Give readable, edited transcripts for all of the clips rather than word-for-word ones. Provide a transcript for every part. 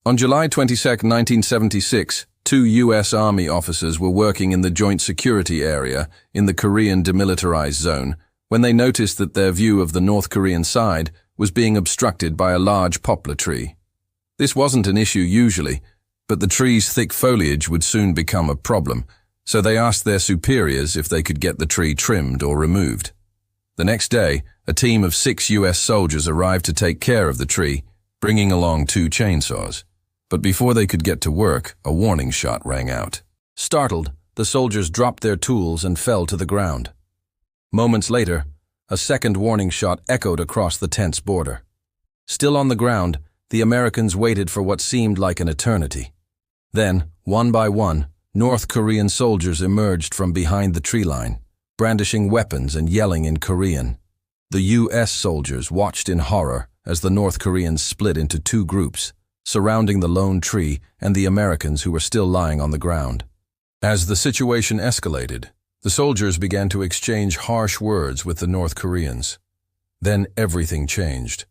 On July 22, 1976, two U.S. Army officers were working in the Joint Security Area in the Korean Demilitarized Zone when they noticed that their view of the North Korean side was being obstructed by a large poplar tree. This wasn't an issue usually, but the tree's thick foliage would soon become a problem, so they asked their superiors if they could get the tree trimmed or removed. The next day, a team of 6 U.S. soldiers arrived to take care of the tree, bringing along 2 chainsaws. But before they could get to work, a warning shot rang out. Startled, the soldiers dropped their tools and fell to the ground. Moments later, a second warning shot echoed across the tense border. Still on the ground, the Americans waited for what seemed like an eternity. Then, one by one, North Korean soldiers emerged from behind the tree line, brandishing weapons and yelling in Korean. The U.S. soldiers watched in horror as the North Koreans split into 2 groups, surrounding the lone tree and the Americans who were still lying on the ground. As the situation escalated, the soldiers began to exchange harsh words with the North Koreans. Then everything changed.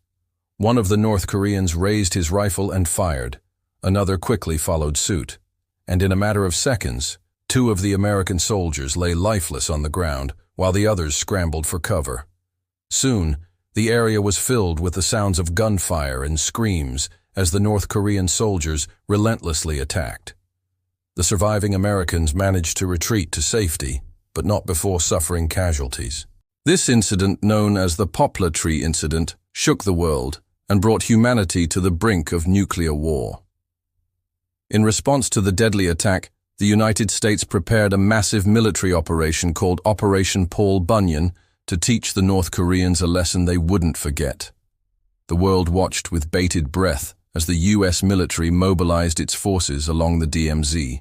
One of the North Koreans raised his rifle and fired. Another quickly followed suit. And in a matter of seconds, 2 of the American soldiers lay lifeless on the ground while the others scrambled for cover. Soon, the area was filled with the sounds of gunfire and screams as the North Korean soldiers relentlessly attacked. The surviving Americans managed to retreat to safety, but not before suffering casualties. This incident, known as the Poplar Tree Incident, shook the world and brought humanity to the brink of nuclear war. In response to the deadly attack, the United States prepared a massive military operation called Operation Paul Bunyan to teach the North Koreans a lesson they wouldn't forget. The world watched with bated breath as the U.S. military mobilized its forces along the DMZ.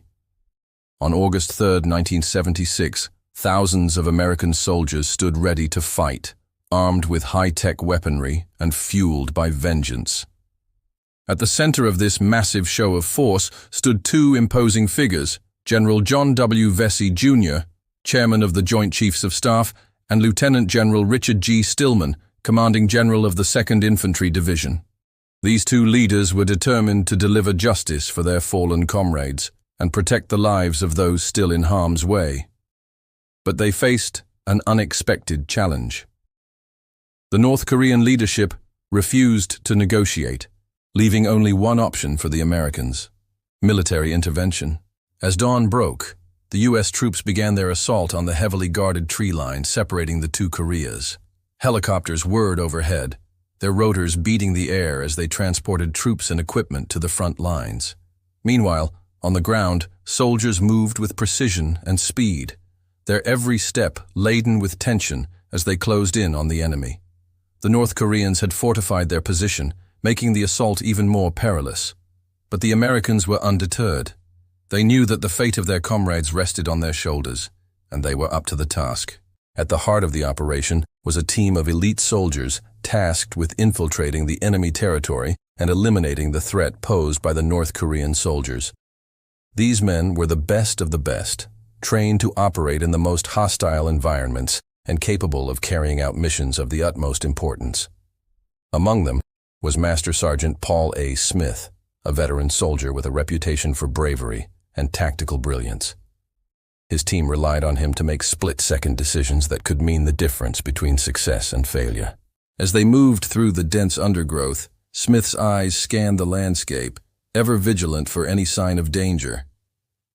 On August 3, 1976, thousands of American soldiers stood ready to fight, armed with high-tech weaponry and fueled by vengeance. At the center of this massive show of force stood 2 imposing figures, General John W. Vesey, Jr., Chairman of the Joint Chiefs of Staff, and Lieutenant General Richard G. Stillman, Commanding General of the 2nd Infantry Division. These 2 leaders were determined to deliver justice for their fallen comrades and protect the lives of those still in harm's way. But they faced an unexpected challenge. The North Korean leadership refused to negotiate, leaving only one option for the Americans: military intervention. As dawn broke, the U.S. troops began their assault on the heavily guarded tree line separating the 2 Koreas. Helicopters whirred overhead, their rotors beating the air as they transported troops and equipment to the front lines. Meanwhile, on the ground, soldiers moved with precision and speed, their every step laden with tension as they closed in on the enemy. The North Koreans had fortified their position, making the assault even more perilous. But the Americans were undeterred. They knew that the fate of their comrades rested on their shoulders, and they were up to the task. At the heart of the operation was a team of elite soldiers tasked with infiltrating the enemy territory and eliminating the threat posed by the North Korean soldiers. These men were the best of the best, trained to operate in the most hostile environments and capable of carrying out missions of the utmost importance. Among them was Master Sergeant Paul A. Smith, a veteran soldier with a reputation for bravery and tactical brilliance. His team relied on him to make split-second decisions that could mean the difference between success and failure. As they moved through the dense undergrowth, Smith's eyes scanned the landscape, ever vigilant for any sign of danger.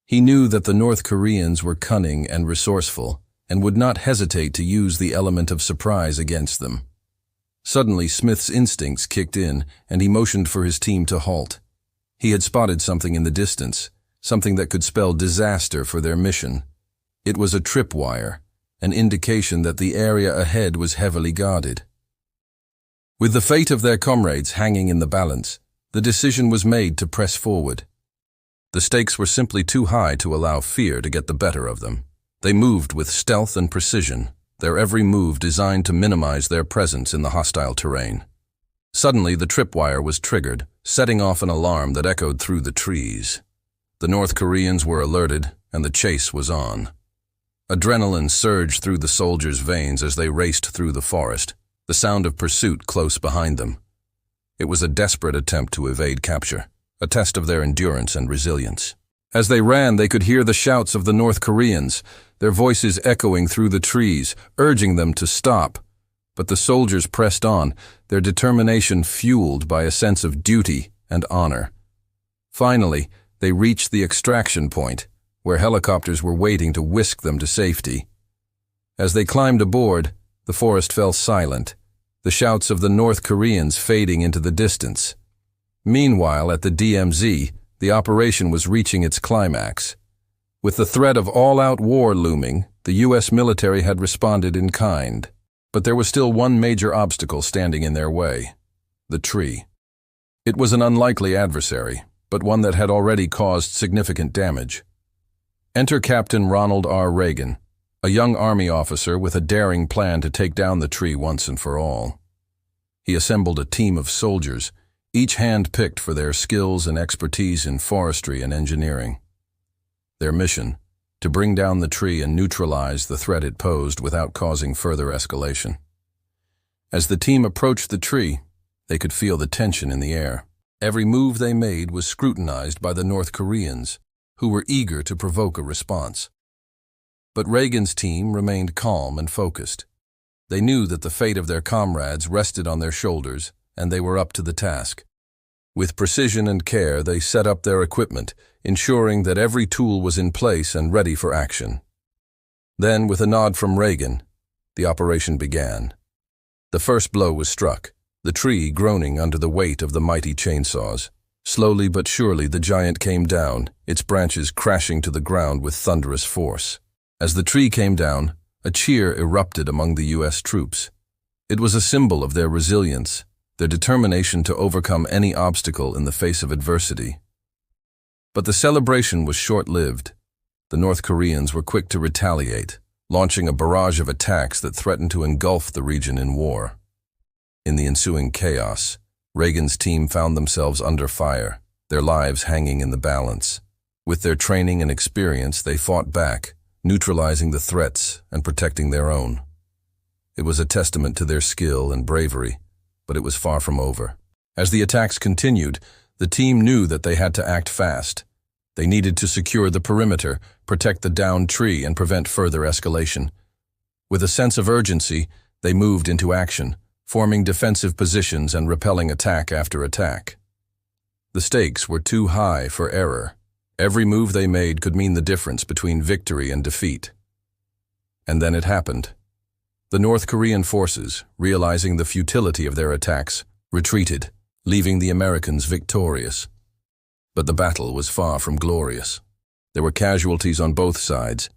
He knew that the North Koreans were cunning and resourceful, and would not hesitate to use the element of surprise against them. Suddenly, Smith's instincts kicked in, and he motioned for his team to halt. He had spotted something in the distance, something that could spell disaster for their mission. It was a tripwire, an indication that the area ahead was heavily guarded. With the fate of their comrades hanging in the balance, the decision was made to press forward. The stakes were simply too high to allow fear to get the better of them. They moved with stealth and precision, their every move designed to minimize their presence in the hostile terrain. Suddenly, the tripwire was triggered, setting off an alarm that echoed through the trees. The North Koreans were alerted, and the chase was on. Adrenaline surged through the soldiers' veins as they raced through the forest, the sound of pursuit close behind them. It was a desperate attempt to evade capture, a test of their endurance and resilience. As they ran, they could hear the shouts of the North Koreans, their voices echoing through the trees, urging them to stop. But the soldiers pressed on, their determination fueled by a sense of duty and honor. Finally, they reached the extraction point, where helicopters were waiting to whisk them to safety. As they climbed aboard, the forest fell silent, the shouts of the North Koreans fading into the distance. Meanwhile, at the DMZ, the operation was reaching its climax. With the threat of all-out war looming, the U.S. military had responded in kind. But there was still one major obstacle standing in their way: the tree. It was an unlikely adversary, but one that had already caused significant damage. Enter Captain Ronald R. Reagan, a young Army officer with a daring plan to take down the tree once and for all. He assembled a team of soldiers, each hand-picked for their skills and expertise in forestry and engineering. Their mission: to bring down the tree and neutralize the threat it posed without causing further escalation. As the team approached the tree, they could feel the tension in the air. Every move they made was scrutinized by the North Koreans, who were eager to provoke a response. But Reagan's team remained calm and focused. They knew that the fate of their comrades rested on their shoulders, and they were up to the task. With precision and care, they set up their equipment, ensuring that every tool was in place and ready for action. Then, with a nod from Reagan, the operation began. The first blow was struck, the tree groaning under the weight of the mighty chainsaws. Slowly but surely the giant came down, its branches crashing to the ground with thunderous force. As the tree came down, a cheer erupted among the U.S. troops. It was a symbol of their resilience, their determination to overcome any obstacle in the face of adversity. But the celebration was short-lived. The North Koreans were quick to retaliate, launching a barrage of attacks that threatened to engulf the region in war. In the ensuing chaos, Reagan's team found themselves under fire, their lives hanging in the balance. With their training and experience, they fought back, neutralizing the threats and protecting their own. It was a testament to their skill and bravery, but it was far from over. As the attacks continued, the team knew that they had to act fast. They needed to secure the perimeter, protect the downed tree, and prevent further escalation. With a sense of urgency, they moved into action, forming defensive positions and repelling attack after attack. The stakes were too high for error. Every move they made could mean the difference between victory and defeat. And then it happened. The North Korean forces, realizing the futility of their attacks, retreated, leaving the Americans victorious. But the battle was far from glorious. There were casualties on both sides,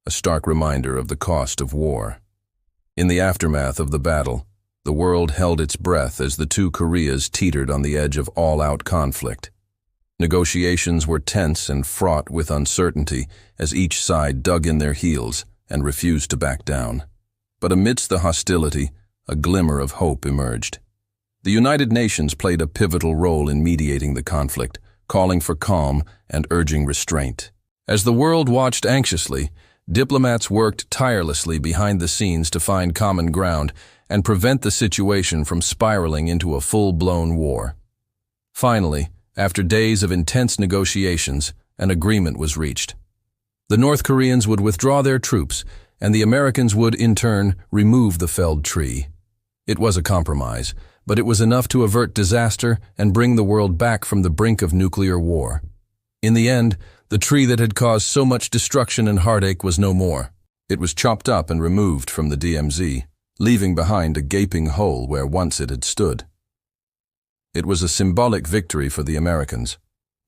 a stark reminder of the cost of war. In the aftermath of the battle, the world held its breath as the two Koreas teetered on the edge of all-out conflict. Negotiations were tense and fraught with uncertainty as each side dug in their heels and refused to back down. But amidst the hostility, a glimmer of hope emerged. The United Nations played a pivotal role in mediating the conflict, calling for calm and urging restraint. As the world watched anxiously, diplomats worked tirelessly behind the scenes to find common ground and prevent the situation from spiraling into a full-blown war. Finally, after days of intense negotiations, an agreement was reached. The North Koreans would withdraw their troops, and the Americans would, in turn, remove the felled tree. It was a compromise, but it was enough to avert disaster and bring the world back from the brink of nuclear war. In the end, the tree that had caused so much destruction and heartache was no more. It was chopped up and removed from the DMZ, leaving behind a gaping hole where once it had stood. It was a symbolic victory for the Americans,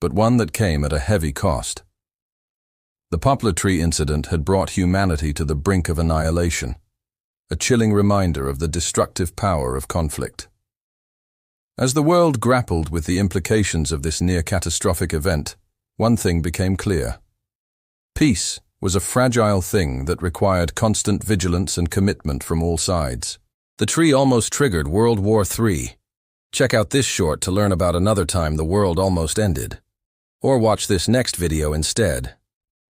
but one that came at a heavy cost. The poplar tree incident had brought humanity to the brink of annihilation, a chilling reminder of the destructive power of conflict. As the world grappled with the implications of this near-catastrophic event, one thing became clear. Peace was a fragile thing that required constant vigilance and commitment from all sides. The tree almost triggered World War III. Check out this short to learn about another time the world almost ended. Or watch this next video instead.